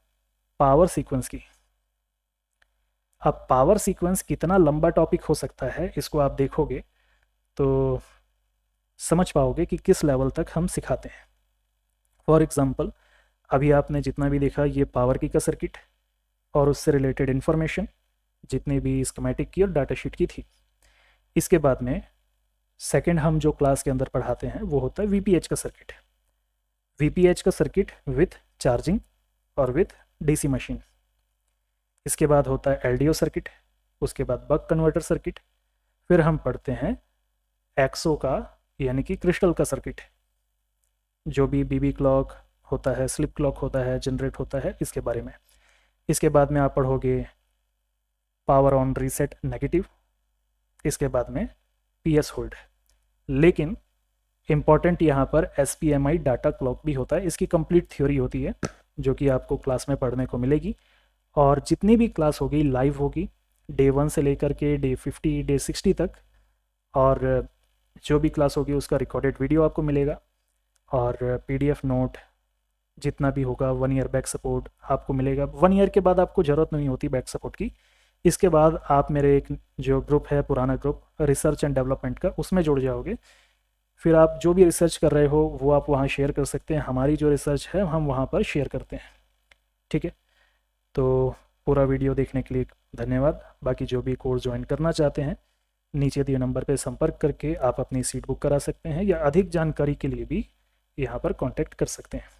S1: पावर सीक्वेंस की। अब पावर सीक्वेंस कितना लंबा टॉपिक हो सकता है, इसको आप देखोगे तो समझ पाओगे कि किस लेवल तक हम सिखाते हैं। फॉर एग्ज़ाम्पल, अभी आपने जितना भी देखा ये पावर की का सर्किट और उससे रिलेटेड इन्फॉर्मेशन जितनी भी स्कीमेटिक की और डाटा शीट की थी। इसके बाद में सेकंड हम जो क्लास के अंदर पढ़ाते हैं वो होता है VPH का सर्किट। VPH का सर्किट विथ चार्जिंग और विथ DC मशीन। इसके बाद होता है LDO सर्किट, उसके बाद बक कन्वर्टर सर्किट, फिर हम पढ़ते हैं एक्सो का यानी कि क्रिस्टल का सर्किट, जो भी BB क्लॉक होता है, स्लिप क्लॉक होता है, जनरेट होता है, इसके बारे में। इसके बाद में आप पढ़ोगे पावर ऑन रीसेट नेगेटिव, इसके बाद में PS होल्ड। लेकिन इम्पॉर्टेंट यहाँ पर SPMI डाटा क्लॉक भी होता है, इसकी कंप्लीट थ्योरी होती है जो कि आपको क्लास में पढ़ने को मिलेगी। और जितनी भी क्लास होगी लाइव होगी, डे 1 से लेकर के डे 50 डे 60 तक, और जो भी क्लास होगी उसका रिकॉर्डेड वीडियो आपको मिलेगा, और PDF नोट जितना भी होगा, 1 ईयर बैक सपोर्ट आपको मिलेगा। 1 ईयर के बाद आपको ज़रूरत नहीं होती बैक सपोर्ट की। इसके बाद आप मेरे एक जो ग्रुप है, पुराना ग्रुप रिसर्च एंड डेवलपमेंट का, उसमें जुड़ जाओगे। फिर आप जो भी रिसर्च कर रहे हो वो आप वहाँ शेयर कर सकते हैं, हमारी जो रिसर्च है हम वहाँ पर शेयर करते हैं। ठीक है, तो पूरा वीडियो देखने के लिए धन्यवाद। बाकी जो भी कोर्स ज्वाइन करना चाहते हैं, नीचे दिए नंबर पर संपर्क करके आप अपनी सीट बुक करा सकते हैं, या अधिक जानकारी के लिए भी यहाँ पर कांटेक्ट कर सकते हैं।